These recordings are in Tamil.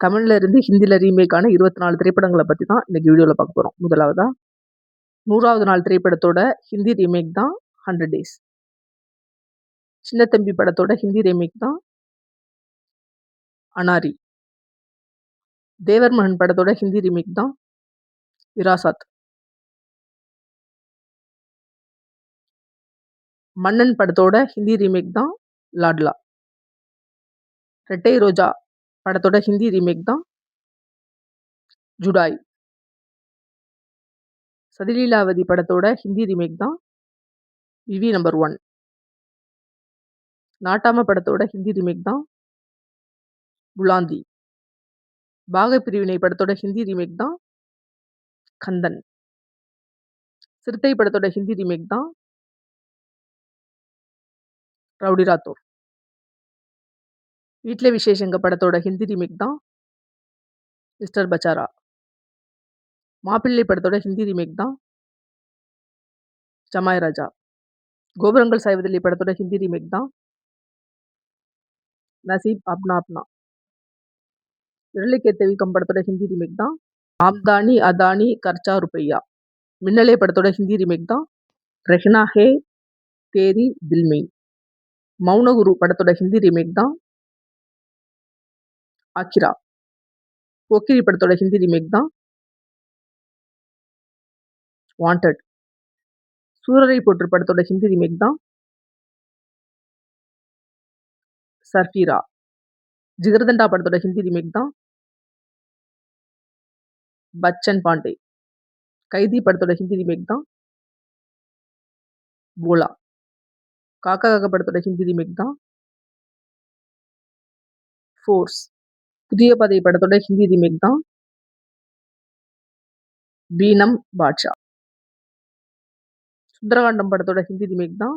தமிழ்ல இருந்து ஹிந்தில ரீமேக் ஆன 24 திரைப்படங்கள பத்தி தான் இன்னைக்கு வீடியோல பார்க்க போறோம். முதலாவதா 100வது நாள் திரைப்படத்தோட ஹிந்தி ரீமேக் தான் 100 டேஸ். சின்னத்தம்பி படத்தோட ஹிந்தி ரீமேக் தான் அனாரி. தேவர் மகன் படத்தோட ஹிந்தி ரீமேக் தான் விராசாத். மன்னன் படத்தோட ஹிந்தி ரீமேக் தான் லாட்லா. ரெட்டை ரோஜா படத்தோட ஹிந்தி ரீமேக் தான் ஜுடாய். சதிலீலாவதி படத்தோட ஹிந்தி ரீமேக் தான் விவி நம்பர் 1. நாட்டாம படத்தோட ஹிந்தி ரீமேக் தான் புலாந்தி. பாக பிரிவினை படத்தோட ஹிந்தி ரீமேக் தான் கந்தன். சிறுத்தை படத்தோட ஹிந்தி ரீமேக் தான் ரவுடி ராத்தோர். வீட்ல விசேஷங்க படத்தோட ஹிந்தி ரீமேக் தான் மிஸ்டர் பச்சாரா. மாப்பிள்ளை படத்தோட ஹிந்தி ரீமேக் தான் ஜமாய் ராஜா. கோபுரங்கள் சாய்வதில்லை படத்தோட ஹிந்தி ரீமேக் தான் நசீப் அப்னா அப்னா. விரலுக்கேத்த வீக்கம் படத்தோட ஹிந்தி ரீமேக் தான் ஆம்தானி அதானி கர்ச்சா ருப்பையா. மின்னலே படத்தோட ஹிந்தி ரீமேக் தான் ரெஹ்னா ஹே தேரி தில் மெய். மௌனகுரு படத்தோட ஹிந்தி ரீமேக் தான் ஆக்கிரா. போக்கிரி படத்தோட ஹிந்தி ரீமேக் தான் வாண்டட். சூரரை போற்று படத்தோட ஹிந்தி ரீமேக் தான் சர்ஃபீரா. ஜிகர்தண்டா படத்தோட ஹிந்தி ரீமேக் தான் பச்சன் பாண்டே. கைதி படத்தோட ஹிந்தி ரீமேக் தான் போலா. காக்கா காக்கா படத்தோட ஹிந்தி ரீமேக் தான் ஃபோர்ஸ். புதிய பாதை படத்தோட ஹிந்தி ரீமேக் தான் பீனம் பாட்ஷா. சுந்தரகாண்டம் படத்தோட ஹிந்தி ரீமேக் தான்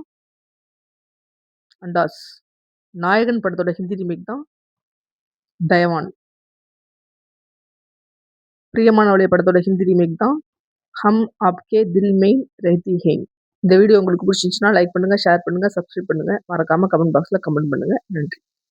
அண்டாஸ். நாயகன் படத்தோட ஹிந்தி ரீமேக் தான் தயவான். பிரியமானவளே படத்தோட ஹிந்தி ரீமேக் தான் ஹம் ஆப்கே தில் மெயின் ரெஹ்தி ஹேன். இந்த வீடியோ உங்களுக்கு பிடிச்சிருந்துச்சுன்னா லைக் பண்ணுங்க, ஷேர் பண்ணுங்க, சப்ஸ்கிரைப் பண்ணுங்க. மறக்காம கமெண்ட் பாக்ஸ்ல கமெண்ட் பண்ணுங்க. நன்றி.